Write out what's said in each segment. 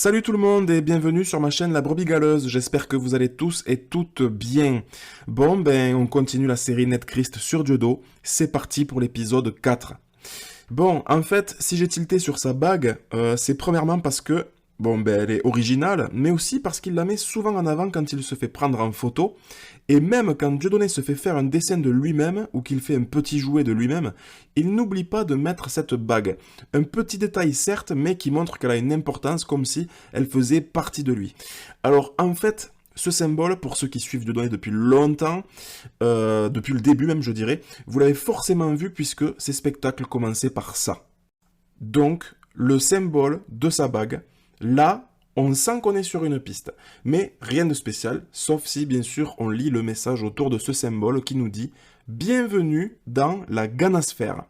Salut tout le monde et bienvenue sur ma chaîne La Brebis Galeuse, j'espère que vous allez tous et toutes bien. Bon on continue la série Netchrist sur Dieudo, c'est parti pour l'épisode 4. Bon, en fait, si j'ai tilté sur sa bague, c'est premièrement parce que, elle est originale, mais aussi parce qu'il la met souvent en avant quand il se fait prendre en photo, et même quand Dieudonné se fait faire un dessin de lui-même, ou qu'il fait un petit jouet de lui-même, il n'oublie pas de mettre cette bague. Un petit détail certes, mais qui montre qu'elle a une importance comme si elle faisait partie de lui. Alors en fait, ce symbole, pour ceux qui suivent Dieudonné depuis longtemps, depuis le début même je dirais, vous l'avez forcément vu puisque ses spectacles commençaient par ça. Donc, le symbole de sa bague, là, on sent qu'on est sur une piste. Mais rien de spécial, sauf si, bien sûr, on lit le message autour de ce symbole qui nous dit « Bienvenue dans la Ganasphère ».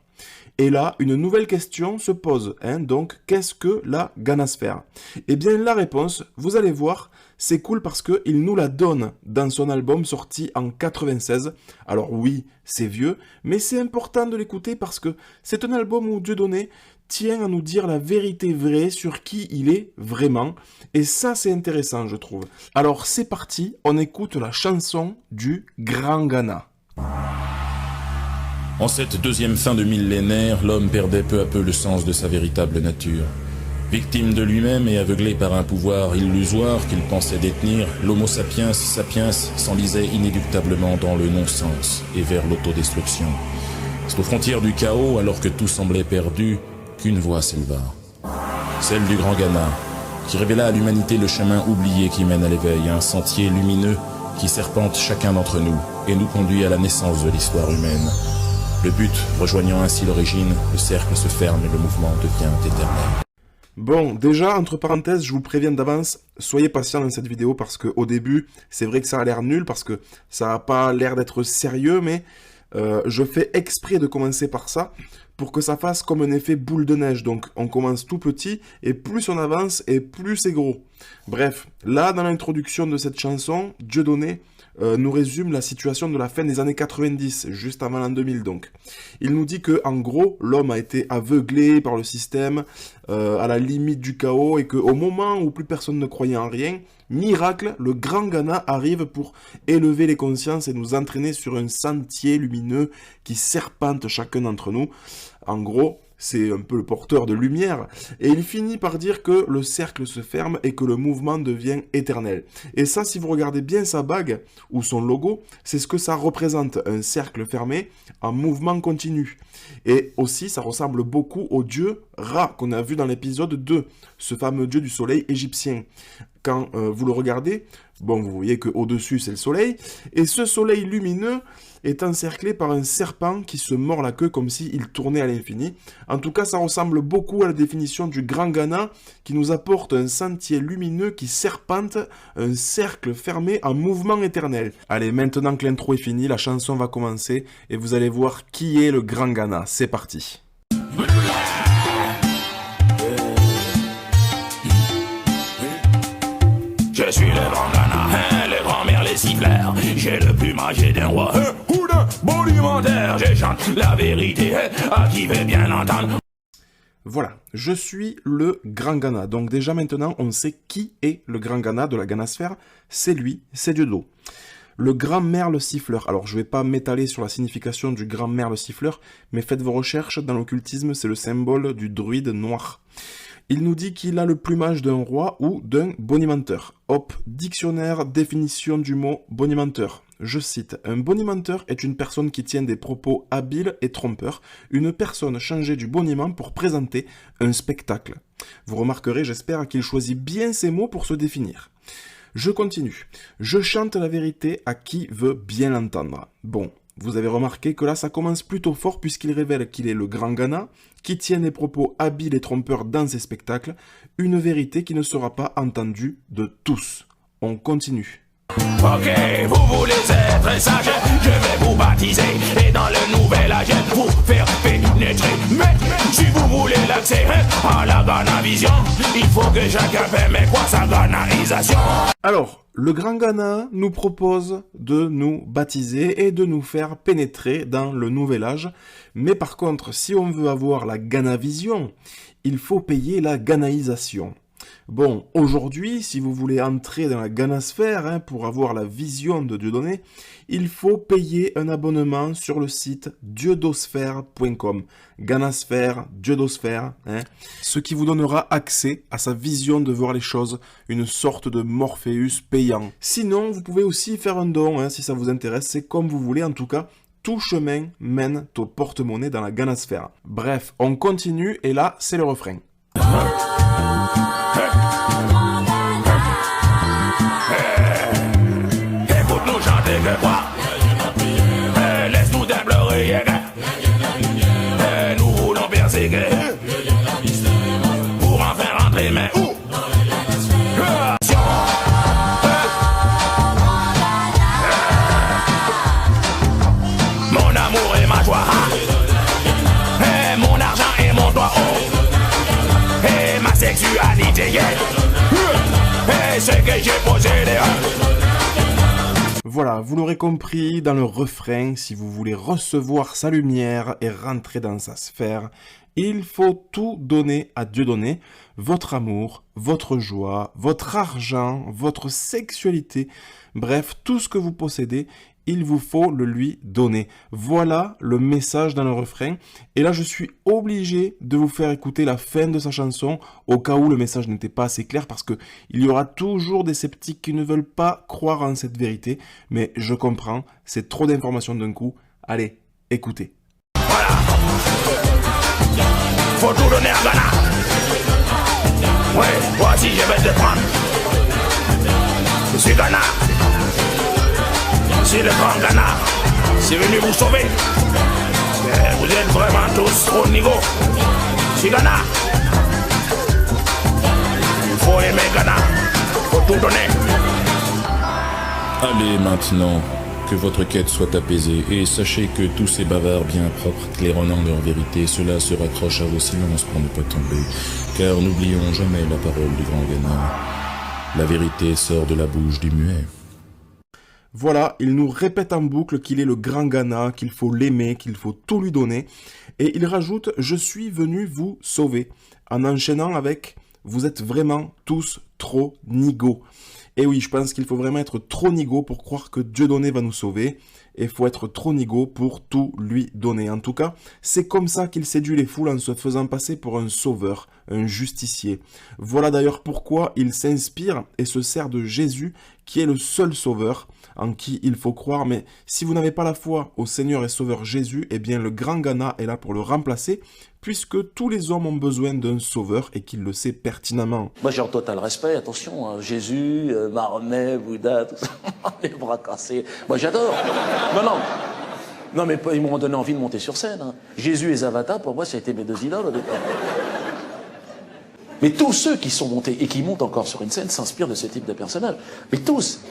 Et là, une nouvelle question se pose. Donc, qu'est-ce que la Ganasphère? Eh bien, la réponse, vous allez voir, c'est cool parce qu'il nous la donne dans son album sorti en 96. Alors oui, c'est vieux, mais c'est important de l'écouter parce que c'est un album où Dieudonné tient à nous dire la vérité vraie sur qui il est vraiment. Et ça, c'est intéressant, je trouve. Alors, c'est parti, on écoute la chanson du Grand Gana. En cette deuxième fin de millénaire, l'homme perdait peu à peu le sens de sa véritable nature. Victime de lui-même et aveuglé par un pouvoir illusoire qu'il pensait détenir, l'homo sapiens sapiens s'enlisait inéluctablement dans le non-sens et vers l'autodestruction. C'est aux frontières du chaos, alors que tout semblait perdu, qu'une voix s'éleva. Celle du Grand Gana, qui révéla à l'humanité le chemin oublié qui mène à l'éveil, un sentier lumineux qui serpente chacun d'entre nous et nous conduit à la naissance de l'histoire humaine. Le but, rejoignant ainsi l'origine, le cercle se ferme et le mouvement devient éternel. Bon, déjà, entre parenthèses, je vous préviens d'avance, soyez patient dans cette vidéo parce qu'au début, c'est vrai que ça a l'air nul, parce que ça n'a pas l'air d'être sérieux, mais je fais exprès de commencer par ça, pour que ça fasse comme un effet boule de neige. Donc, on commence tout petit, et plus on avance, et plus c'est gros. Bref, là, dans l'introduction de cette chanson, Dieudonné nous résume la situation de la fin des années 90, juste avant l'an 2000 donc. Il nous dit que, en gros, l'homme a été aveuglé par le système, à la limite du chaos, et qu'au moment où plus personne ne croyait en rien, miracle, le Grand Gana arrive pour élever les consciences et nous entraîner sur un sentier lumineux qui serpente chacun d'entre nous. En gros, c'est un peu le porteur de lumière, et il finit par dire que le cercle se ferme et que le mouvement devient éternel. Et ça, si vous regardez bien sa bague, ou son logo, c'est ce que ça représente, un cercle fermé en mouvement continu. Et aussi, ça ressemble beaucoup au dieu Ra, qu'on a vu dans l'épisode 2, ce fameux dieu du soleil égyptien. Quand vous le regardez, vous voyez qu'au-dessus, c'est le soleil, et ce soleil lumineux est encerclé par un serpent qui se mord la queue comme s'il tournait à l'infini. En tout cas, ça ressemble beaucoup à la définition du Grand Gana, qui nous apporte un sentier lumineux qui serpente, un cercle fermé en mouvement éternel. Allez, maintenant que l'intro est finie, la chanson va commencer, et vous allez voir qui est le Grand Gana. C'est parti. Je suis le Grand Gana, le grand-mère, les siffleurs. J'ai le plumage d'un roi ou d'un bonimentaire. Je chante la vérité à qui veut bien l'entendre. Voilà, je suis le Grand Gana. Donc déjà maintenant, on sait qui est le Grand Gana de la Ganasphère. C'est lui, c'est Dieudo. Le grand merle siffleur. Alors, je ne vais pas m'étaler sur la signification du grand merle siffleur, mais faites vos recherches. Dans l'occultisme, c'est le symbole du druide noir. Il nous dit qu'il a le plumage d'un roi ou d'un bonimenteur. Hop, dictionnaire, définition du mot bonimenteur. Je cite, un bonimenteur est une personne qui tient des propos habiles et trompeurs, une personne chargée du boniment pour présenter un spectacle. Vous remarquerez, j'espère, qu'il choisit bien ces mots pour se définir. Je continue. Je chante la vérité à qui veut bien l'entendre. Bon, vous avez remarqué que là, ça commence plutôt fort puisqu'il révèle qu'il est le Grand Gana, qui tient des propos habiles et trompeurs dans ses spectacles, une vérité qui ne sera pas entendue de tous. On continue. Ok, vous voulez être sage, je vais vous baptiser. Et dans le nouvel âge, vous faire pénétrer. Mais si vous voulez l'accès à la Ganavision, il faut que chacun paie, mais quoi sa Ganaisation? Alors, le Grand Gana nous propose de nous baptiser et de nous faire pénétrer dans le nouvel âge. Mais par contre, si on veut avoir la Ganavision, il faut payer la Ganaisation. Bon, aujourd'hui, si vous voulez entrer dans la Ganasphère pour avoir la vision de Dieudonné, il faut payer un abonnement sur le site dieudosphère.com. Ganasphère, Dieudosphère, ce qui vous donnera accès à sa vision de voir les choses, une sorte de Morpheus payant. Sinon, vous pouvez aussi faire un don si ça vous intéresse, c'est comme vous voulez, en tout cas, tout chemin mène au porte-monnaie dans la Ganasphère. Bref, on continue et là, c'est le refrain. Écoute-nous chanter que quoi. Laisse-nous déplorer. Nous voulons perséguer pour en faire entrer, mais où? Mon amour et ma joie, mon argent et mon doigt haut, et ma sexualité, et ce que j'ai possédé. Voilà, vous l'aurez compris, dans le refrain, si vous voulez recevoir sa lumière et rentrer dans sa sphère, il faut tout donner à Dieudonné, votre amour, votre joie, votre argent, votre sexualité, bref, tout ce que vous possédez, il vous faut le lui donner. Voilà le message dans le refrain. Et là, je suis obligé de vous faire écouter la fin de sa chanson, au cas où le message n'était pas assez clair, parce que il y aura toujours des sceptiques qui ne veulent pas croire en cette vérité. Mais je comprends, c'est trop d'informations d'un coup. Allez, écoutez. Voilà. Faut tout donner à Ghana. Ouais, voici, je vais te prendre. Je suis Ghana. C'est le grand Ghana. C'est venu vous sauver. Vous êtes vraiment tous au niveau. C'est Ghana. Il faut aimer Ghana. Faut tout donner. Allez maintenant, que votre quête soit apaisée, et sachez que tous ces bavards bien propres claironnant leur vérité, cela se raccroche à vos silences pour ne pas tomber, car n'oublions jamais la parole du grand Ghana. La vérité sort de la bouche du muet. Voilà, il nous répète en boucle qu'il est le grand Ghana, qu'il faut l'aimer, qu'il faut tout lui donner. Et il rajoute « Je suis venu vous sauver » en enchaînant avec « Vous êtes vraiment tous trop nigauds ». Et oui, je pense qu'il faut vraiment être trop nigaud pour croire que Dieudonné va nous sauver. Et il faut être trop nigaud pour tout lui donner. En tout cas, c'est comme ça qu'il séduit les foules en se faisant passer pour un sauveur, un justicier. Voilà d'ailleurs pourquoi il s'inspire et se sert de Jésus, qui est le seul sauveur en qui il faut croire. Mais si vous n'avez pas la foi au Seigneur et Sauveur Jésus, eh bien le grand Ghana est là pour le remplacer, puisque tous les hommes ont besoin d'un sauveur et qu'il le sait pertinemment. Moi j'ai en total respect, attention, Jésus, Mahomet, Bouddha, tout ça, les bras cassés. Moi j'adore. Non mais ils m'ont donné envie de monter sur scène. Jésus et Zavata, pour moi ça a été mes deux idoles au départ. Mais tous ceux qui sont montés et qui montent encore sur une scène s'inspirent de ce type de personnage. Mais tous.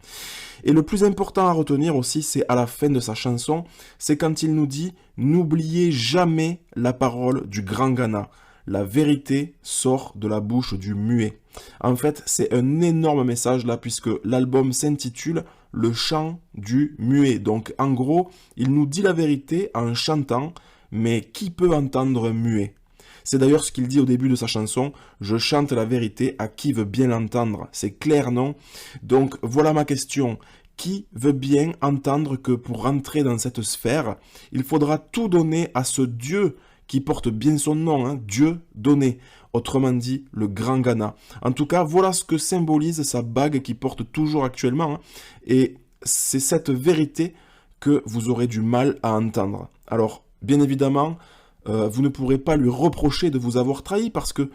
Et le plus important à retenir aussi, c'est à la fin de sa chanson, c'est quand il nous dit « N'oubliez jamais la parole du grand Ghana. La vérité sort de la bouche du muet. » En fait, c'est un énorme message là, puisque l'album s'intitule « Le chant du muet ». Donc en gros, il nous dit la vérité en chantant, mais qui peut entendre un muet ? C'est d'ailleurs ce qu'il dit au début de sa chanson, « Je chante la vérité à qui veut bien l'entendre ». C'est clair, non? Donc voilà ma question. Qui veut bien entendre que pour rentrer dans cette sphère, il faudra tout donner à ce Dieu qui porte bien son nom, Dieu donné, autrement dit le grand Ghana. En tout cas, voilà ce que symbolise sa bague qui porte toujours actuellement, et c'est cette vérité que vous aurez du mal à entendre. Alors, bien évidemment, vous ne pourrez pas lui reprocher de vous avoir trahi parce que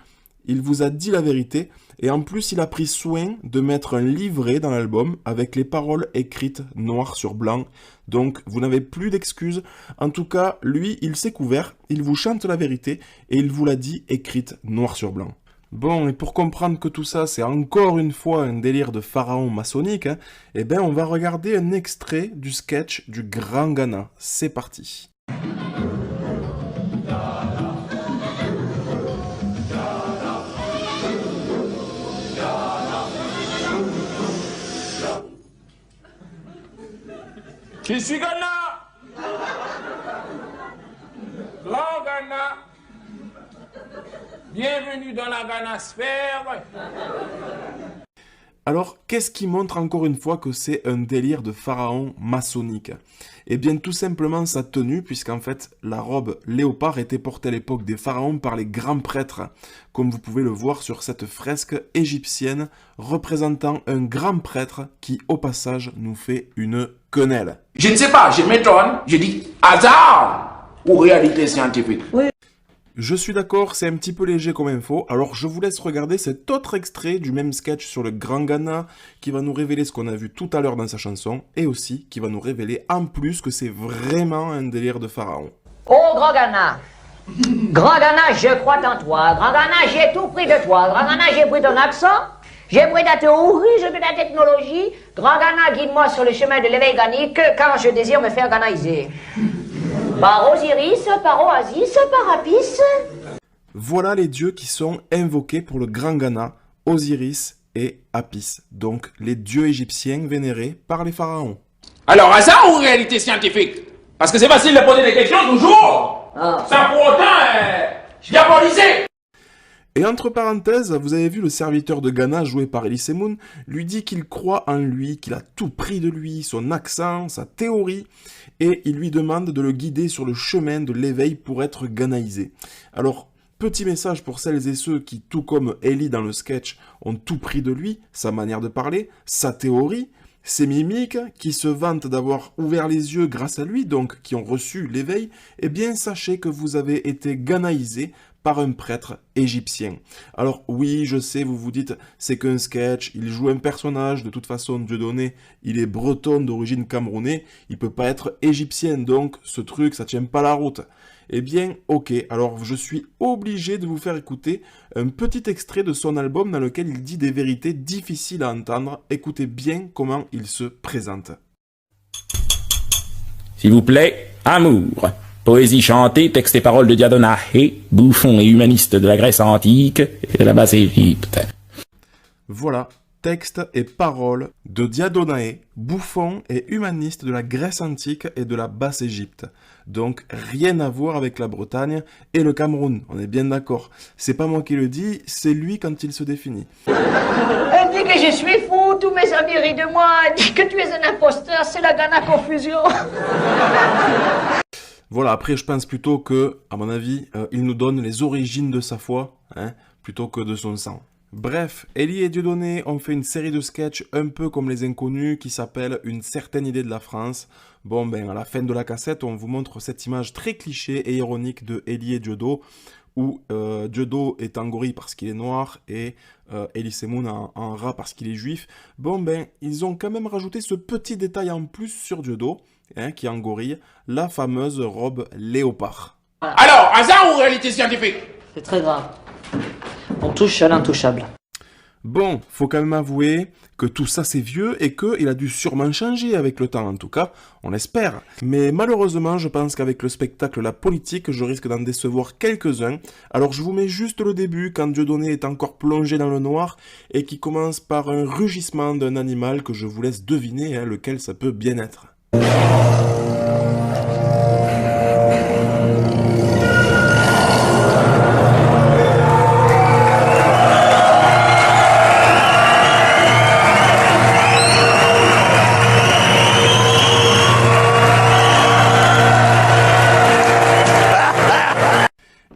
il vous a dit la vérité et en plus il a pris soin de mettre un livret dans l'album avec les paroles écrites noir sur blanc. Donc vous n'avez plus d'excuses. En tout cas, lui, il s'est couvert, il vous chante la vérité et il vous l'a dit écrite noir sur blanc. Bon, et pour comprendre que tout ça, c'est encore une fois un délire de pharaon maçonnique, eh ben on va regarder un extrait du sketch du Grand Ghana. C'est parti. Je suis Ghana. Grand Ghana. Bienvenue dans la Ghanasphère. Alors, qu'est-ce qui montre encore une fois que c'est un délire de pharaon maçonnique? Eh bien, tout simplement sa tenue, puisqu'en fait, la robe léopard était portée à l'époque des pharaons par les grands prêtres, comme vous pouvez le voir sur cette fresque égyptienne représentant un grand prêtre qui, au passage, nous fait une quenelle. Je ne sais pas, je m'étonne, je dis hasard ou réalité scientifique. Je suis d'accord, c'est un petit peu léger comme info, alors je vous laisse regarder cet autre extrait du même sketch sur le Grand Ghana qui va nous révéler ce qu'on a vu tout à l'heure dans sa chanson et aussi qui va nous révéler en plus que c'est vraiment un délire de pharaon. Oh Grand Ghana, Grand Ghana, je crois en toi. Grand Ghana, j'ai tout pris de toi. Grand Ghana, j'ai pris ton accent, j'ai pris ta théorie, j'ai pris ta technologie. Grand Ghana, guide-moi sur le chemin de l'éveil ghanique car je désire me faire ghanaïser. Par Osiris, par Oasis, par Apis. Voilà les dieux qui sont invoqués pour le Grand Ghana, Osiris et Apis, donc les dieux égyptiens vénérés par les pharaons. Alors hasard ou réalité scientifique? Parce que c'est facile de poser des questions toujours. Sans pour autant diaboliser. Et entre parenthèses, vous avez vu le serviteur de Ghana joué par Elie Semoun, lui dit qu'il croit en lui, qu'il a tout pris de lui, son accent, sa théorie, et il lui demande de le guider sur le chemin de l'éveil pour être ghanaïsé. Alors, petit message pour celles et ceux qui, tout comme Elie dans le sketch, ont tout pris de lui, sa manière de parler, sa théorie, ses mimiques, qui se vantent d'avoir ouvert les yeux grâce à lui, donc qui ont reçu l'éveil, eh bien sachez que vous avez été ghanaïsé par un prêtre égyptien. Alors oui, je sais, vous vous dites, c'est qu'un sketch, il joue un personnage, de toute façon, Dieudonné, il est breton d'origine camerounaise, il peut pas être égyptien, donc ce truc, ça tient pas la route. Eh bien, ok, alors je suis obligé de vous faire écouter un petit extrait de son album dans lequel il dit des vérités difficiles à entendre. Écoutez bien comment il se présente. S'il vous plaît, amour. Poésie chantée, texte et paroles de Dieudonné, bouffon et humaniste de la Grèce antique et de la Basse-Égypte. Voilà, texte et paroles de Dieudonné, bouffon et humaniste de la Grèce antique et de la Basse-Égypte. Donc rien à voir avec la Bretagne et le Cameroun, on est bien d'accord. C'est pas moi qui le dis, c'est lui quand il se définit. Elle dit que je suis fou, tous mes amis rient de moi, elle dit que tu es un imposteur, c'est la Ghana confusion. Voilà, après je pense plutôt que, à mon avis, il nous donne les origines de sa foi, hein, plutôt que de son sang. Bref, Elie et Dieudonné ont fait une série de sketchs un peu comme les inconnus qui s'appelle Une certaine idée de la France. Bon ben, à la fin de la cassette, on vous montre cette image très cliché et ironique de Elie et Diodo, où Diodo est en gorille parce qu'il est noir et Elie Semoun en rat parce qu'il est juif. Bon ben, ils ont quand même rajouté ce petit détail en plus sur Diodo, hein, qui est en gorille, la fameuse robe léopard. Alors hasard ou réalité scientifique? C'est très grave. On touche à l'intouchable. Bon, faut quand même avouer que tout ça c'est vieux et qu'il a dû sûrement changer avec le temps, en tout cas, on l'espère. Mais malheureusement, je pense qu'avec le spectacle La Politique, je risque d'en décevoir quelques-uns. Alors je vous mets juste le début, quand Dieudonné est encore plongé dans le noir, et qui commence par un rugissement d'un animal que je vous laisse deviner, hein, lequel ça peut bien être.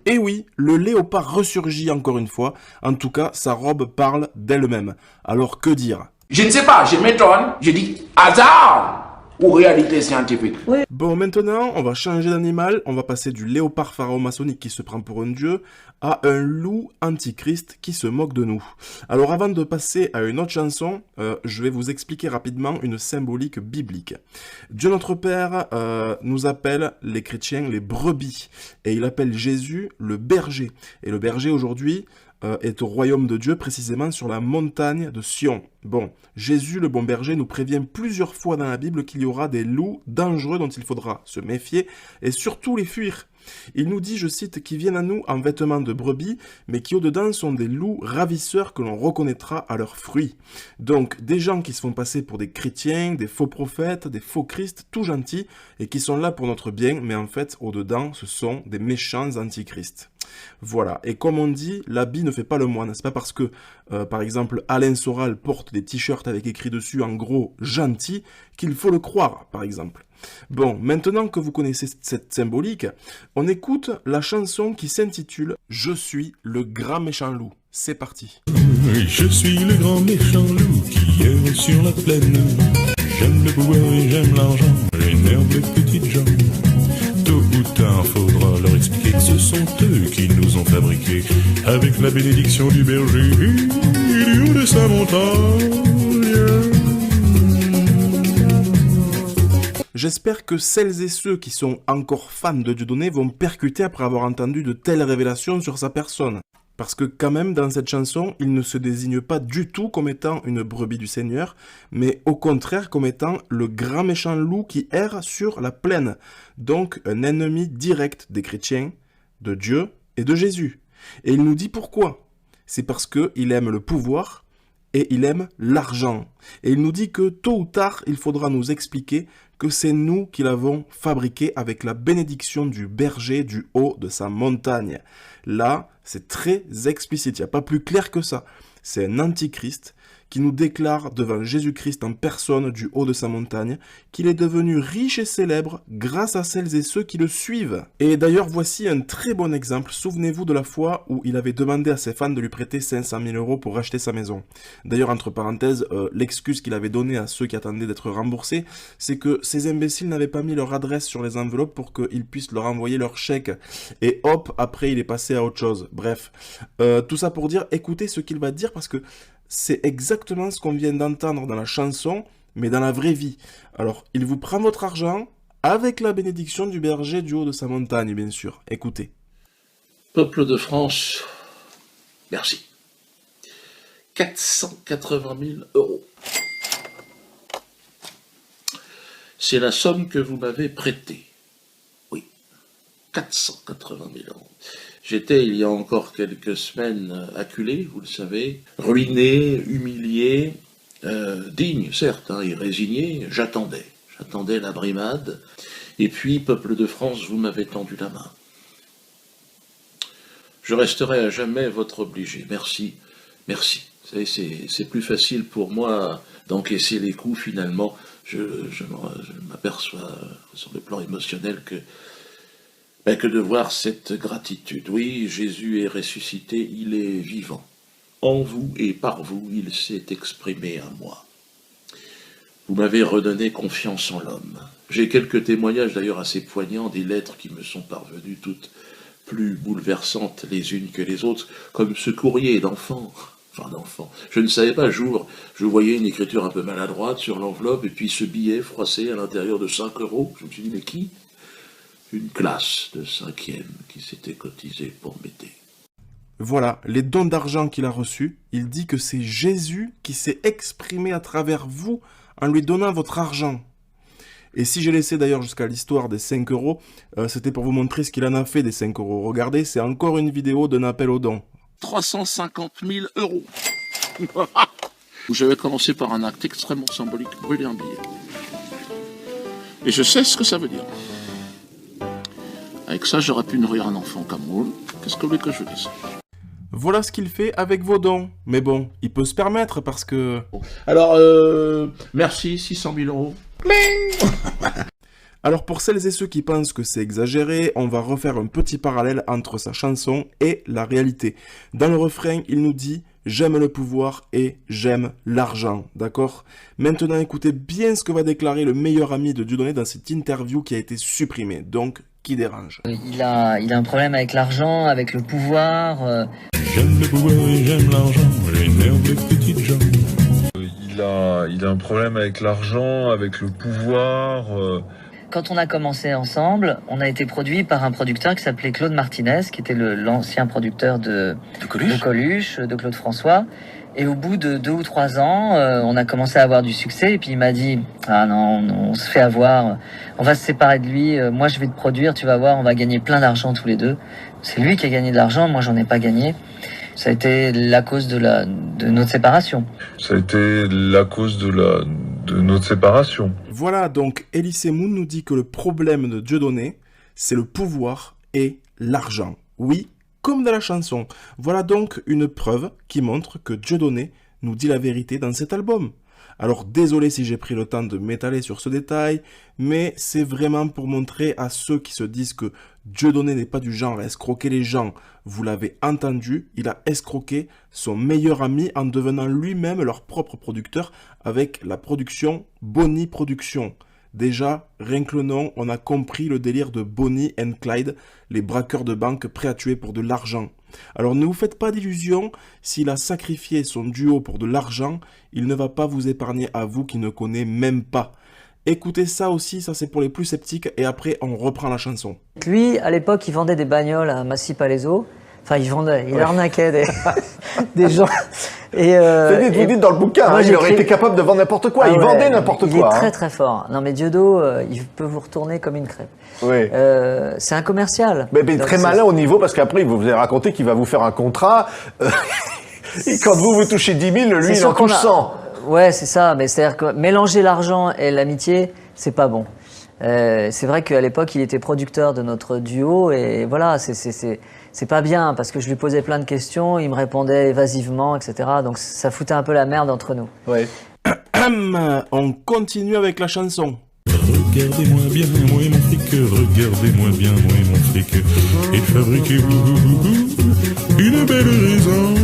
Et oui, le léopard ressurgit encore une fois, en tout cas sa robe parle d'elle-même. Alors que dire? Je ne sais pas, je m'étonne, je dis hasard ou réalité scientifique. Bon, maintenant, on va changer d'animal, on va passer du léopard pharaon maçonnique qui se prend pour un dieu à un loup antichrist qui se moque de nous. Alors avant de passer à une autre chanson, je vais vous expliquer rapidement une symbolique biblique. Dieu notre Père nous appelle les chrétiens les brebis, et il appelle Jésus le berger. Et le berger aujourd'hui est au royaume de Dieu, précisément sur la montagne de Sion. Bon, Jésus, le bon berger, nous prévient plusieurs fois dans la Bible qu'il y aura des loups dangereux dont il faudra se méfier et surtout les fuir. Il nous dit, je cite, qui viennent à nous en vêtements de brebis, mais qui au-dedans sont des loups ravisseurs que l'on reconnaîtra à leurs fruits. Donc, des gens qui se font passer pour des chrétiens, des faux prophètes, des faux Christ, tout gentils, et qui sont là pour notre bien, mais en fait, au-dedans, ce sont des méchants antichrists. Voilà, et comme on dit, l'habit ne fait pas le moine. C'est pas parce que, par exemple, Alain Soral porte des t-shirts avec écrit dessus en gros « gentil » qu'il faut le croire, par exemple. Bon, maintenant que vous connaissez cette symbolique, on écoute la chanson qui s'intitule « Je suis le grand méchant loup ». C'est parti. Je suis le grand méchant loup qui erre sur la plaine. J'aime le pouvoir et j'aime l'argent, j'énerve les petites gens. Tôt ou tard, faudra leur expliquer que ce sont eux qui nous ont fabriqués, avec la bénédiction du berger et du haut de sa montagne. J'espère que celles et ceux qui sont encore fans de Dieudonné vont percuter après avoir entendu de telles révélations sur sa personne. Parce que quand même, dans cette chanson, il ne se désigne pas du tout comme étant une brebis du Seigneur, mais au contraire comme étant le grand méchant loup qui erre sur la plaine. Donc un ennemi direct des chrétiens, de Dieu et de Jésus. Et il nous dit pourquoi. C'est parce qu'il aime le pouvoir et il aime l'argent. Et il nous dit que tôt ou tard, il faudra nous expliquer que c'est nous qui l'avons fabriqué avec la bénédiction du berger du haut de sa montagne. Là, c'est très explicite, il n'y a pas plus clair que ça. C'est un antichrist qui nous déclare devant Jésus-Christ en personne du haut de sa montagne qu'il est devenu riche et célèbre grâce à celles et ceux qui le suivent. Et d'ailleurs, voici un très bon exemple. Souvenez-vous de la fois où il avait demandé à ses fans de lui prêter 500 000 € pour racheter sa maison. D'ailleurs, entre parenthèses, l'excuse qu'il avait donnée à ceux qui attendaient d'être remboursés, c'est que ces imbéciles n'avaient pas mis leur adresse sur les enveloppes pour qu'ils puissent leur envoyer leur chèque. Et hop, après, il est passé à autre chose. Bref, tout ça pour dire, écoutez ce qu'il va dire parce que c'est exactement ce qu'on vient d'entendre dans la chanson, mais dans la vraie vie. Alors, il vous prend votre argent avec la bénédiction du berger du haut de sa montagne, bien sûr. Écoutez. Peuple de France, merci. 480 000 €. C'est la somme que vous m'avez prêtée. Oui, 480 000 €. J'étais, il y a encore quelques semaines, acculé, vous le savez, ruiné, humilié, digne, certes, et résigné. J'attendais la brimade. Et puis, peuple de France, vous m'avez tendu la main. Je resterai à jamais votre obligé. Merci, merci. Vous savez, c'est plus facile pour moi d'encaisser les coups, finalement. Je m'aperçois sur le plan émotionnel que de voir cette gratitude. Oui, Jésus est ressuscité, il est vivant. En vous et par vous, il s'est exprimé à moi. Vous m'avez redonné confiance en l'homme. J'ai quelques témoignages d'ailleurs assez poignants, des lettres qui me sont parvenues, toutes plus bouleversantes les unes que les autres, comme ce courrier d'enfant. Je ne savais pas, je voyais une écriture un peu maladroite sur l'enveloppe, et puis ce billet froissé à l'intérieur de 5 €. Je me suis dit, mais qui ? Une classe de 5e qui s'était cotisée pour m'aider. Voilà, les dons d'argent qu'il a reçus, il dit que c'est Jésus qui s'est exprimé à travers vous en lui donnant votre argent. Et si j'ai laissé d'ailleurs jusqu'à l'histoire des 5 €, c'était pour vous montrer ce qu'il en a fait des 5 €. Regardez, c'est encore une vidéo d'un appel aux dons. 350 000 €. J'avais commencé par un acte extrêmement symbolique, brûler un billet. Et je sais ce que ça veut dire. Avec ça, j'aurais pu nourrir un enfant comme moi. Qu'est-ce que vous voulez que je dise ? Voilà ce qu'il fait avec vos dons. Mais bon, il peut se permettre parce que... Alors, merci, 600 000 €. Alors pour celles et ceux qui pensent que c'est exagéré, on va refaire un petit parallèle entre sa chanson et la réalité. Dans le refrain, il nous dit « J'aime le pouvoir et j'aime l'argent ». D'accord ? Maintenant, écoutez bien ce que va déclarer le meilleur ami de Dieudonné dans cette interview qui a été supprimée. Donc, qui dérange. Il a un problème avec l'argent, avec le pouvoir. J'aime le pouvoir et j'aime l'argent, j'énerve les petites gens. Il a un problème avec l'argent, avec le pouvoir. Quand on a commencé ensemble, on a été produit par un producteur qui s'appelait Claude Martinez, qui était l'ancien producteur de Coluche, de Claude François. Et au bout de 2 ou 3 ans, on a commencé à avoir du succès. Et puis il m'a dit « Ah non, on se fait avoir, on va se séparer de lui. Moi, je vais te produire, tu vas voir, on va gagner plein d'argent tous les deux. » C'est lui qui a gagné de l'argent, moi, j'en ai pas gagné. Ça a été la cause de notre séparation. Ça a été la cause de notre séparation. Voilà, donc Elie Semoun nous dit que le problème de Dieudonné, c'est le pouvoir et l'argent. Oui, comme dans la chanson. Voilà donc une preuve qui montre que Dieudonné nous dit la vérité dans cet album. Alors désolé si j'ai pris le temps de m'étaler sur ce détail, mais c'est vraiment pour montrer à ceux qui se disent que Dieudonné n'est pas du genre à escroquer les gens. Vous l'avez entendu, il a escroqué son meilleur ami en devenant lui-même leur propre producteur avec la production Bonnie Productions. Déjà, rien que le nom, on a compris le délire de Bonnie and Clyde, les braqueurs de banque prêts à tuer pour de l'argent. Alors ne vous faites pas d'illusions, s'il a sacrifié son duo pour de l'argent, il ne va pas vous épargner à vous qui ne connaissez même pas. Écoutez ça aussi, ça c'est pour les plus sceptiques, et après on reprend la chanson. Lui, à l'époque, il vendait des bagnoles à Massy-Palaiseau. Enfin, il arnaquait des gens. Et, vous dites dans le bouquin, il aurait été capable de vendre n'importe quoi, il vendait n'importe quoi. Il est très très fort. Non mais Diodo, il peut vous retourner comme une crêpe. Oui. C'est un commercial. Mais très malin au niveau, parce qu'après, il vous a raconté qu'il va vous faire un contrat. Et quand vous touchez 10 000, lui, il en touche 100. Ouais, c'est ça. Mais c'est-à-dire que mélanger l'argent et l'amitié, c'est pas bon. C'est vrai qu'à l'époque, il était producteur de notre duo. Et voilà, c'est pas bien, parce que je lui posais plein de questions, il me répondait évasivement, etc. Donc ça foutait un peu la merde entre nous. Ouais. On continue avec la chanson. Regardez-moi bien, moi et mon fric, regardez-moi bien, moi et mon fric, et fabriquez-vous une belle raison.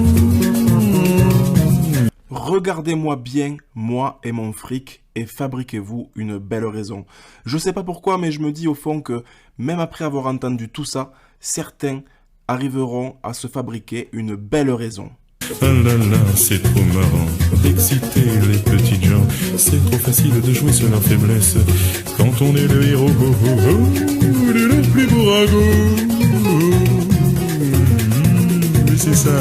Regardez-moi bien, moi et mon fric, et fabriquez-vous une belle raison. Je sais pas pourquoi, mais je me dis au fond que, même après avoir entendu tout ça, certains arriveront à se fabriquer une belle raison. Ah là là, c'est trop marrant d'exciter les petites gens. C'est trop facile de jouer sur leur faiblesse quand on est le héros de le plus beau ragot. Mais c'est ça, ça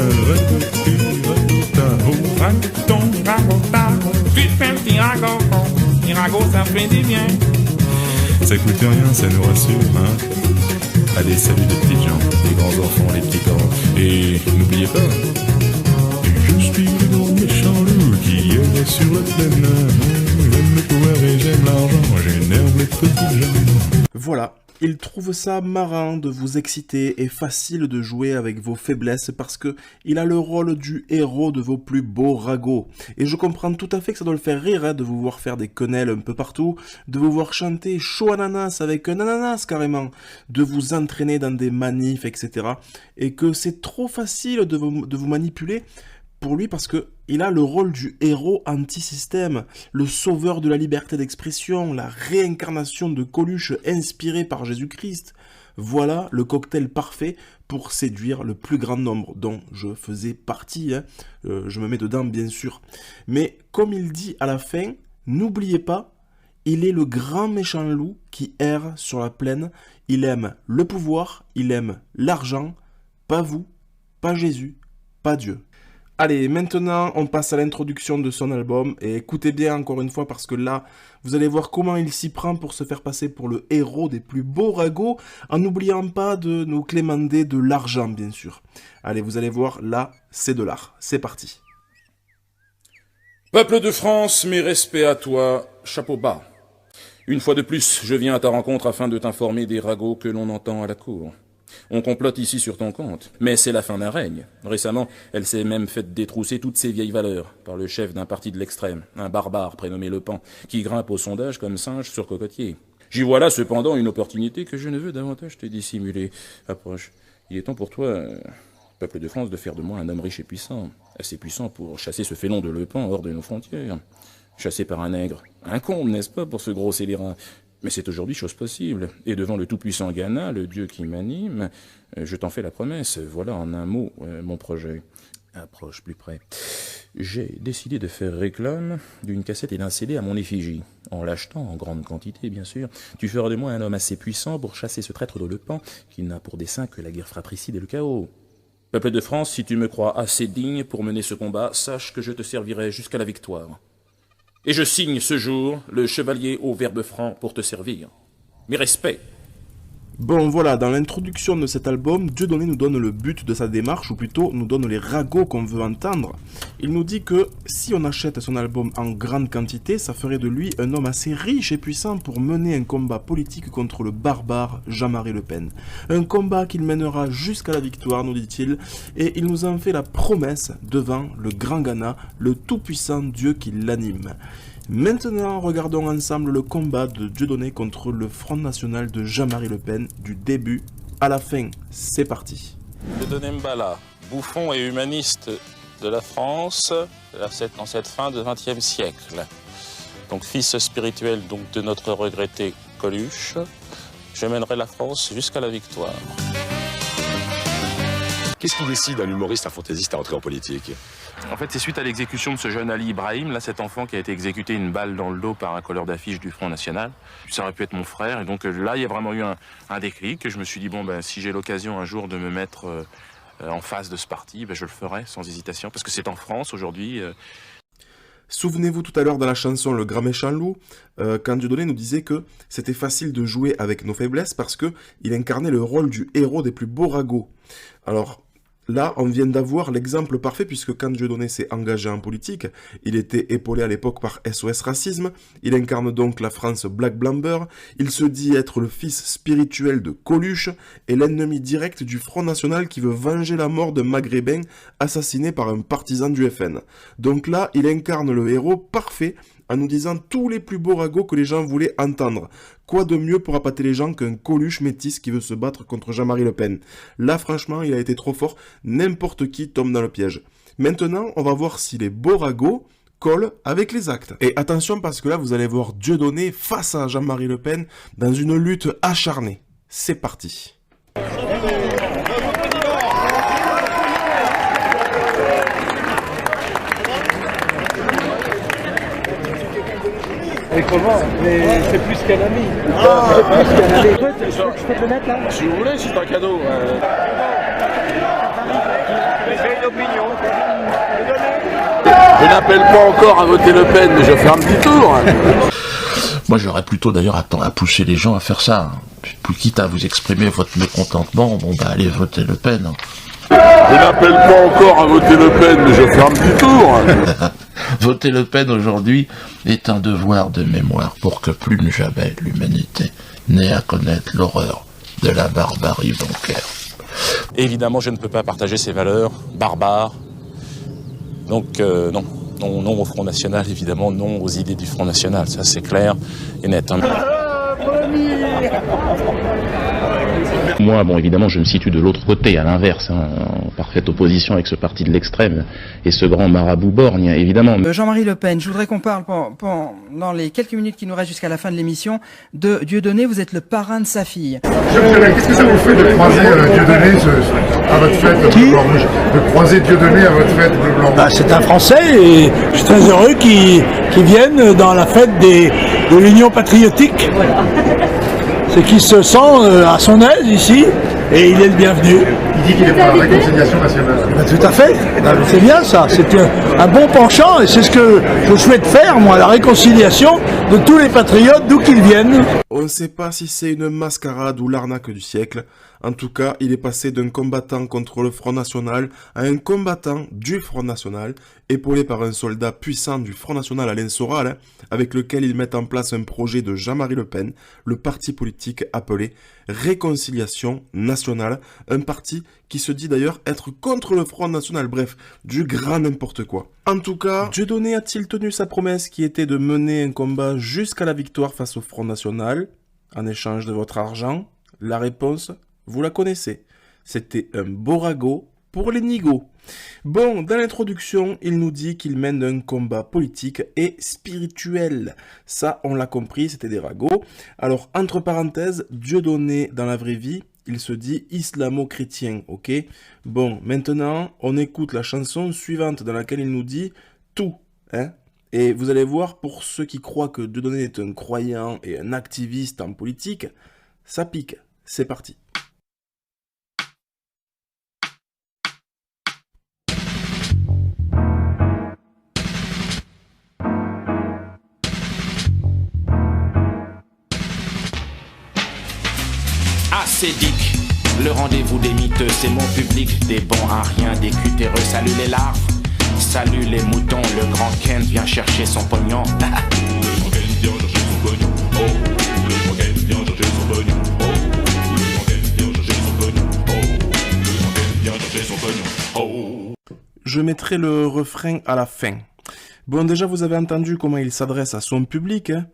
fait du bien. Ça coûte rien, ça nous rassure, hein. Allez, salut les petites gens, les grands enfants, les petits grands. Et n'oubliez pas, je suis le grand méchant loup qui est sur la plaine. J'aime le pouvoir et j'aime l'argent, j'énerve les petites gens. Voilà, il trouve ça marrant de vous exciter et facile de jouer avec vos faiblesses parce que il a le rôle du héros de vos plus beaux ragots. Et je comprends tout à fait que ça doit le faire rire de vous voir faire des quenelles un peu partout, de vous voir chanter chaud ananas avec un ananas carrément, de vous entraîner dans des manifs, etc. Et que c'est trop facile de vous manipuler pour lui parce que il a le rôle du héros anti-système, le sauveur de la liberté d'expression, la réincarnation de Coluche inspiré par Jésus-Christ. Voilà le cocktail parfait pour séduire le plus grand nombre, dont je faisais partie, hein. Je me mets dedans bien sûr. Mais comme il dit à la fin, n'oubliez pas, il est le grand méchant loup qui erre sur la plaine, il aime le pouvoir, il aime l'argent, pas vous, pas Jésus, pas Dieu. Allez, maintenant, on passe à l'introduction de son album, et écoutez bien encore une fois, parce que là, vous allez voir comment il s'y prend pour se faire passer pour le héros des plus beaux ragots, en n'oubliant pas de nous clémenter de l'argent, bien sûr. Allez, vous allez voir, là, c'est de l'art. C'est parti. Peuple de France, mes respects à toi, chapeau bas. Une fois de plus, je viens à ta rencontre afin de t'informer des ragots que l'on entend à la cour. On complote ici sur ton compte, mais c'est la fin d'un règne. Récemment, elle s'est même faite détrousser toutes ses vieilles valeurs par le chef d'un parti de l'extrême, un barbare prénommé Le Pan, qui grimpe au sondage comme singe sur cocotier. J'y vois là cependant une opportunité que je ne veux davantage te dissimuler. Approche. Il est temps pour toi, peuple de France, de faire de moi un homme riche et puissant, assez puissant pour chasser ce félon de Le Pan hors de nos frontières. Chassé par un nègre, un comble, n'est-ce pas, pour se grosser les reins. Mais c'est aujourd'hui chose possible, et devant le tout-puissant Ghana, le dieu qui m'anime, je t'en fais la promesse, voilà en un mot mon projet. Approche plus près. J'ai décidé de faire réclame d'une cassette et d'un CD à mon effigie. En l'achetant en grande quantité, bien sûr, tu feras de moi un homme assez puissant pour chasser ce traître de Le Pan, qui n'a pour dessein que la guerre fratricide et le chaos. Peuple de France, si tu me crois assez digne pour mener ce combat, sache que je te servirai jusqu'à la victoire. Et je signe ce jour le chevalier au verbe franc pour te servir. Mes respects. Bon voilà, dans l'introduction de cet album, Dieudonné nous donne le but de sa démarche, ou plutôt nous donne les ragots qu'on veut entendre. Il nous dit que si on achète son album en grande quantité, ça ferait de lui un homme assez riche et puissant pour mener un combat politique contre le barbare Jean-Marie Le Pen. Un combat qu'il mènera jusqu'à la victoire, nous dit-il, et il nous en fait la promesse devant le grand Ghana, le tout-puissant Dieu qui l'anime. Maintenant, regardons ensemble le combat de Dieudonné contre le Front National de Jean-Marie Le Pen, du début à la fin. C'est parti. Dieudonné Mbala, bouffon et humaniste de la France en cette fin de XXe siècle. Donc fils spirituel donc, de notre regretté Coluche, je mènerai la France jusqu'à la victoire. Qu'est-ce qui décide un humoriste, un fantaisiste à entrer en politique? En fait, c'est suite à l'exécution de ce jeune Ali Ibrahim, là, cet enfant qui a été exécuté une balle dans le dos par un colleur d'affiche du Front National. Ça aurait pu être mon frère, et donc là, il y a vraiment eu un déclic. Je me suis dit, bon, ben, si j'ai l'occasion un jour de me mettre en face de ce parti, ben, je le ferai sans hésitation, parce que c'est en France aujourd'hui. Souvenez-vous tout à l'heure dans la chanson Le Grand Méchant Loup, quand Dieudonné nous disait que c'était facile de jouer avec nos faiblesses parce qu'il incarnait le rôle du héros des plus beaux ragots. Alors, là, on vient d'avoir l'exemple parfait puisque quand Dieudonné s'est engagé en politique, il était épaulé à l'époque par SOS Racisme, il incarne donc la France Black Blamber, il se dit être le fils spirituel de Coluche et l'ennemi direct du Front National qui veut venger la mort d'un maghrébin assassiné par un partisan du FN. Donc là, il incarne le héros parfait en nous disant tous les plus beaux ragots que les gens voulaient entendre. Quoi de mieux pour appâter les gens qu'un Coluche métis qui veut se battre contre Jean-Marie Le Pen? Là, franchement, il a été trop fort, n'importe qui tombe dans le piège. Maintenant, on va voir si les beaux ragots collent avec les actes. Et attention parce que là, vous allez voir Dieudonné face à Jean-Marie Le Pen dans une lutte acharnée. C'est parti. Et comment? Mais c'est plus qu'un ami. C'est plus qu'un ami. Je peux te le mettre là? Si vous voulez, c'est un cadeau. J'ai une opinion. Je n'appelle pas encore à voter Le Pen, mais je fais un petit tour. Moi, j'aurais plutôt d'ailleurs à pousser les gens à faire ça. Puis, quitte à vous exprimer votre mécontentement, bon bah allez voter Le Pen. Je n'appelle pas encore à voter Le Pen, mais je fais un petit tour. Voter Le Pen aujourd'hui est un devoir de mémoire pour que plus jamais l'humanité n'ait à connaître l'horreur de la barbarie bancaire. Évidemment, je ne peux pas partager ces valeurs barbares. Donc non. Non au Front National, évidemment, non aux idées du Front National. Ça, c'est clair et net. Hein. Moi, bon, évidemment, je me situe de l'autre côté, à l'inverse, hein, en parfaite opposition avec ce parti de l'extrême et ce grand marabout borgne, évidemment. Jean-Marie Le Pen, je voudrais qu'on parle dans les quelques minutes qui nous restent jusqu'à la fin de l'émission de Dieudonné. Vous êtes le parrain de sa fille. Qu'est-ce que ça vous fait de croiser Dieudonné à votre fête bleu blanc rouge? De croiser Dieudonné à votre fête bleu blanc rouge? C'est un Français et je suis très heureux qu'il vienne dans la fête de l'Union patriotique. C'est qu'il se sent à son aise ici et il est le bienvenu. Il dit qu'il est pour la réconciliation nationale. Tout à fait, c'est bien ça, c'est un bon penchant et c'est ce que je souhaite faire, moi, la réconciliation de tous les patriotes d'où qu'ils viennent. On ne sait pas si c'est une mascarade ou l'arnaque du siècle. En tout cas, il est passé d'un combattant contre le Front National à un combattant du Front National, épaulé par un soldat puissant du Front National, Alain Soral, avec lequel il met en place un projet de Jean-Marie Le Pen, le parti politique appelé Réconciliation Nationale, un parti qui se dit d'ailleurs être contre le Front National, bref, du grand n'importe quoi. En tout cas, Dieudonné a-t-il tenu sa promesse qui était de mener un combat jusqu'à la victoire face au Front National, en échange de votre argent? La réponse, vous la connaissez. C'était un beau ragot pour les nigauds. Bon, dans l'introduction, il nous dit qu'il mène un combat politique et spirituel. Ça, on l'a compris, c'était des ragots. Alors, entre parenthèses, Dieudonné dans la vraie vie, il se dit islamo-chrétien, ok? Bon, maintenant, on écoute la chanson suivante dans laquelle il nous dit tout, hein? Et vous allez voir, pour ceux qui croient que Dieudonné est un croyant et un activiste en politique, ça pique. C'est parti. c'est Dick, le rendez-vous des miteux, c'est mon public, des bons à rien, des cutéreux, salut les larves, salut les moutons, le grand Ken vient chercher son pognon. Je mettrai le refrain à la fin. Bon, déjà, vous avez entendu comment il s'adresse à son public. Hein.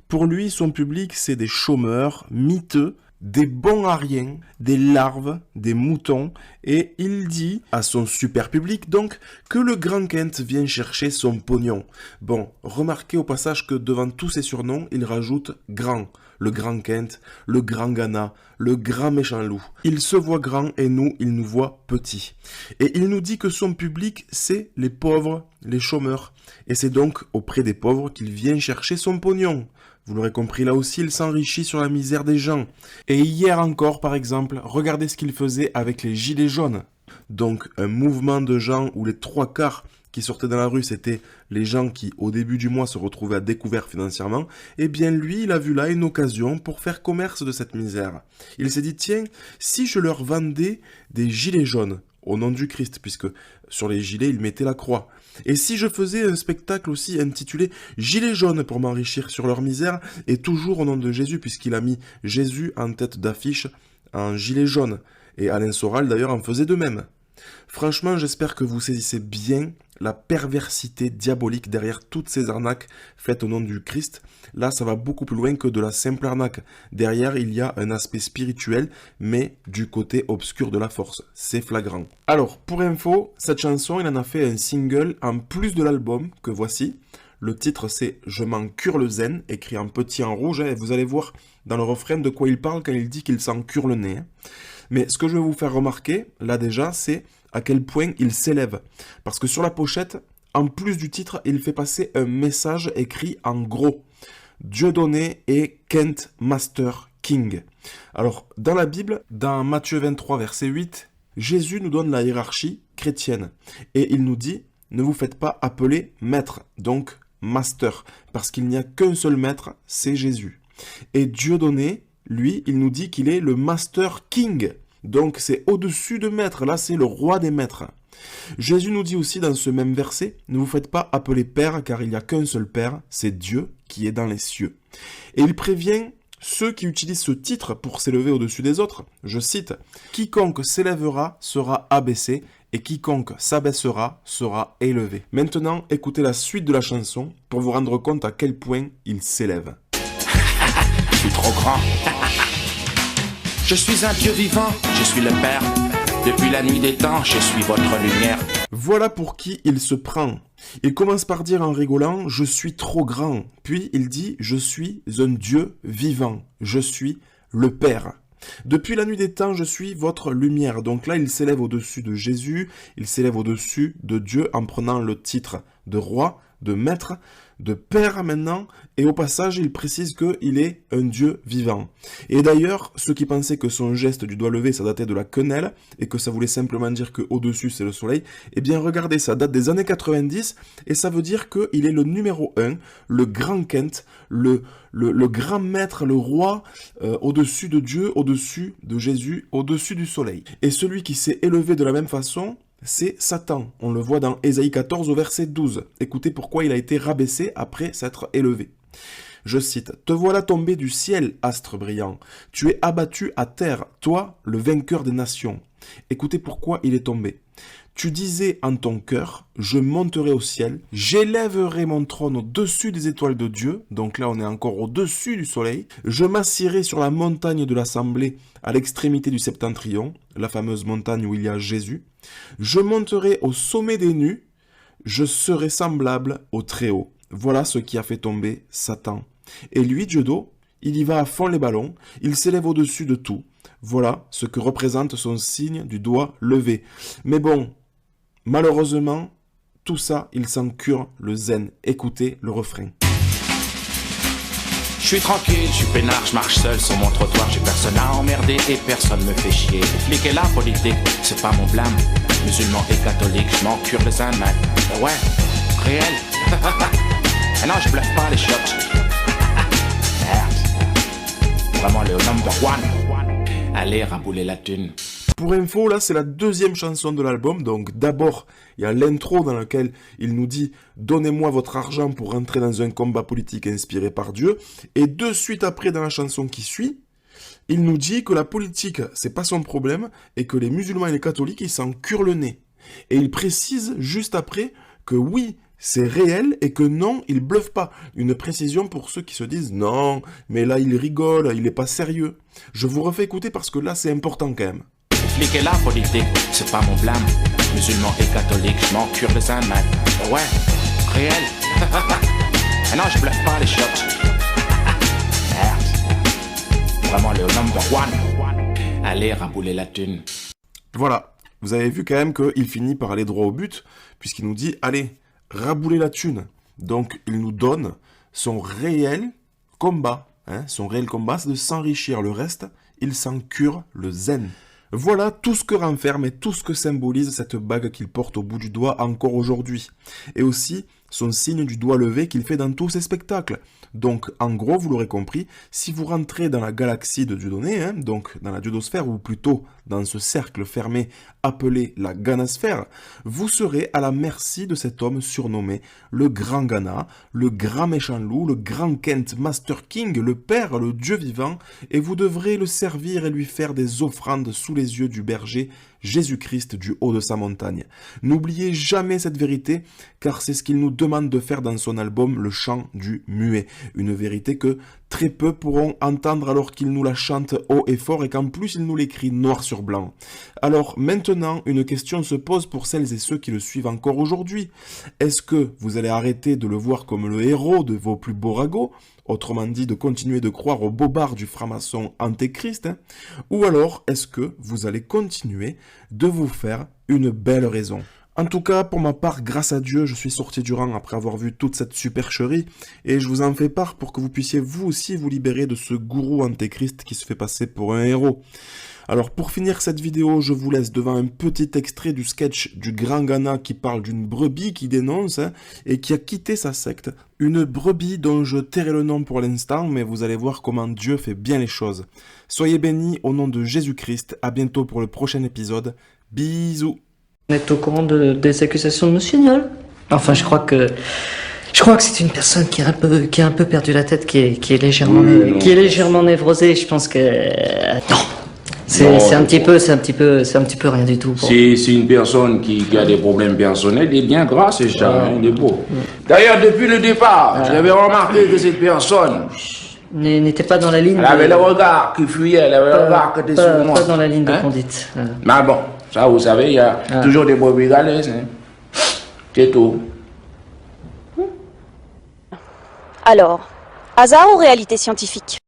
Pour lui, son public, c'est des chômeurs, miteux, des bons à rien, des larves, des moutons. Et il dit à son super public, donc, que le grand Kent vient chercher son pognon. Bon, remarquez au passage que devant tous ces surnoms, il rajoute grand. Le grand Kent, le grand Ghana, le grand méchant loup. Il se voit grand et nous, il nous voit petits. Et il nous dit que son public, c'est les pauvres, les chômeurs. Et c'est donc auprès des pauvres qu'il vient chercher son pognon. Vous l'aurez compris, là aussi, il s'enrichit sur la misère des gens. Et hier encore, par exemple, regardez ce qu'il faisait avec les gilets jaunes. Donc, un mouvement de gens où les 3/4 qui sortaient dans la rue, c'était les gens qui, au début du mois, se retrouvaient à découvert financièrement, eh bien lui, il a vu là une occasion pour faire commerce de cette misère. Il s'est dit, tiens, si je leur vendais des gilets jaunes, au nom du Christ, puisque sur les gilets, il mettait la croix. Et si je faisais un spectacle aussi intitulé « Gilets jaunes pour m'enrichir sur leur misère » et toujours au nom de Jésus, puisqu'il a mis Jésus en tête d'affiche en gilet jaune. Et Alain Soral, d'ailleurs, en faisait de même. Franchement, j'espère que vous saisissez bien la perversité diabolique derrière toutes ces arnaques faites au nom du Christ. Là, ça va beaucoup plus loin que de la simple arnaque. Derrière, il y a un aspect spirituel, mais du côté obscur de la force. C'est flagrant. Alors, pour info, cette chanson, il en a fait un single en plus de l'album que voici. Le titre, c'est « Je m'en cure le zen », écrit en petit en rouge, et vous allez voir dans le refrain de quoi il parle quand il dit qu'il s'en cure le nez. Mais ce que je vais vous faire remarquer, là déjà, c'est à quel point il s'élève. Parce que sur la pochette, en plus du titre, il fait passer un message écrit en gros. Dieudonné et Kent Master King. Alors, dans la Bible, dans Matthieu 23, verset 8, Jésus nous donne la hiérarchie chrétienne. Et il nous dit, ne vous faites pas appeler maître, donc master, parce qu'il n'y a qu'un seul maître, c'est Jésus. Et Dieudonné, lui, il nous dit qu'il est le Master King. Donc c'est au-dessus de maître, là c'est le roi des maîtres. Jésus nous dit aussi dans ce même verset, ne vous faites pas appeler Père, car il n'y a qu'un seul Père, c'est Dieu qui est dans les cieux. Et il prévient ceux qui utilisent ce titre pour s'élever au-dessus des autres, je cite, « Quiconque s'élèvera sera abaissé, et quiconque s'abaissera sera élevé. » Maintenant, écoutez la suite de la chanson pour vous rendre compte à quel point il s'élève. Je suis trop grand. Je suis un Dieu vivant, je suis le Père. Depuis la nuit des temps, je suis votre lumière. Voilà pour qui il se prend. Il commence par dire en rigolant « Je suis trop grand ». Puis il dit « Je suis un Dieu vivant. Je suis le Père ». Depuis la nuit des temps, je suis votre lumière. Donc là, il s'élève au-dessus de Jésus, il s'élève au-dessus de Dieu en prenant le titre de roi, de maître, de père maintenant, et au passage, il précise qu'il est un Dieu vivant. Et d'ailleurs, ceux qui pensaient que son geste du doigt levé, ça datait de la quenelle, et que ça voulait simplement dire qu'au-dessus, c'est le soleil, eh bien, regardez, ça date des années 90, et ça veut dire qu'il est le numéro 1, le grand Kent, le grand maître, le roi, au-dessus de Dieu, au-dessus de Jésus, au-dessus du soleil. Et celui qui s'est élevé de la même façon, c'est Satan. On le voit dans Ésaïe 14 au verset 12. Écoutez pourquoi il a été rabaissé après s'être élevé. Je cite, « Te voilà tombé du ciel, astre brillant. Tu es abattu à terre, toi, le vainqueur des nations. » Écoutez pourquoi il est tombé. Tu disais en ton cœur, je monterai au ciel, j'élèverai mon trône au-dessus des étoiles de Dieu, donc là on est encore au-dessus du soleil, je m'assierai sur la montagne de l'assemblée à l'extrémité du septentrion, la fameuse montagne où il y a Jésus, je monterai au sommet des nues, je serai semblable au Très-Haut. Voilà ce qui a fait tomber Satan. Et lui, Dieudo, il y va à fond les ballons, il s'élève au-dessus de tout. Voilà ce que représente son signe du doigt levé. Mais bon, malheureusement, tout ça, il s'en cure le zen. Écoutez le refrain. Je suis tranquille, je suis peinard, je marche seul sur mon trottoir, j'ai personne à emmerder et personne me fait chier. Les flics et la politique, c'est pas mon blâme. Musulman et catholique, je m'en cure le zen, man. Ouais, réel. Ah non, je bluffe pas les shots. Merde. Vraiment le number one. Allez, rabouler la thune. Pour info, là, c'est la deuxième chanson de l'album. Donc, d'abord, il y a l'intro dans laquelle il nous dit « Donnez-moi votre argent pour entrer dans un combat politique inspiré par Dieu ». Et de suite après, dans la chanson qui suit, il nous dit que la politique, c'est pas son problème et que les musulmans et les catholiques, ils s'en curent le nez. Et il précise juste après que oui, c'est réel et que non, il bluffe pas. Une précision pour ceux qui se disent « Non, mais là, il rigole, il est pas sérieux ». Je vous refais écouter parce que là, c'est important quand même. Flic et la politique, c'est pas mon blâme. Musulman et catholique, je m'en cure les âmes. Ouais, réel. Ah non, je bluffe pas les shots. Merde. Vraiment le number one. Allez, rabouler la thune. Voilà, vous avez vu quand même qu'il finit par aller droit au but, puisqu'il nous dit « Allez, rabouler la thune ». Donc, il nous donne son réel combat. Hein, son réel combat, c'est de s'enrichir. Le reste, il s'en cure le zen. Voilà tout ce que renferme et tout ce que symbolise cette bague qu'il porte au bout du doigt encore aujourd'hui. Et aussi son signe du doigt levé qu'il fait dans tous ses spectacles. Donc, en gros, vous l'aurez compris, si vous rentrez dans la galaxie de Dieudonné, hein, donc dans la diodosphère, ou plutôt dans ce cercle fermé appelé la Ghanasphère, vous serez à la merci de cet homme surnommé le Grand Ghana, le Grand Méchant Loup, le Grand Kent Master King, le Père, le Dieu vivant, et vous devrez le servir et lui faire des offrandes sous les yeux du berger Jésus-Christ du haut de sa montagne. N'oubliez jamais cette vérité, car c'est ce qu'il nous demande de faire dans son album Le Chant du Muet. Une vérité que très peu pourront entendre alors qu'il nous la chante haut et fort et qu'en plus il nous l'écrit noir sur blanc. Alors maintenant, une question se pose pour celles et ceux qui le suivent encore aujourd'hui. Est-ce que vous allez arrêter de le voir comme le héros de vos plus beaux ragots ? Autrement dit, de continuer de croire au bobard du franc-maçon antéchrist, hein? Ou alors, est-ce que vous allez continuer de vous faire une belle raison? En tout cas, pour ma part, grâce à Dieu, je suis sorti du rang après avoir vu toute cette supercherie, et je vous en fais part pour que vous puissiez vous aussi vous libérer de ce gourou antéchrist qui se fait passer pour un héros. Alors pour finir cette vidéo, je vous laisse devant un petit extrait du sketch du Grand Ghana qui parle d'une brebis qui dénonce et qui a quitté sa secte. Une brebis dont je tairai le nom pour l'instant, mais vous allez voir comment Dieu fait bien les choses. Soyez bénis au nom de Jésus-Christ, à bientôt pour le prochain épisode. Bisous. Vous êtes au courant des accusations de Monsieur Niol? Enfin, je crois que c'est une personne qui a un peu perdu la tête, qui est légèrement névrosée. Je pense que non. C'est un petit peu rien du tout. C'est une personne qui a des problèmes personnels, il est bien gras, c'est ça, il est beau. D'ailleurs, depuis le départ, j'avais remarqué que cette personne n'était pas dans la ligne. Elle avait le regard qui fuyait, elle avait le regard qui était sur moi. Pas dans la ligne de conduite. Mais bon, ça vous savez, il y a toujours des brebis galeuses. Hein. C'est tout. Alors, hasard ou réalité scientifique ?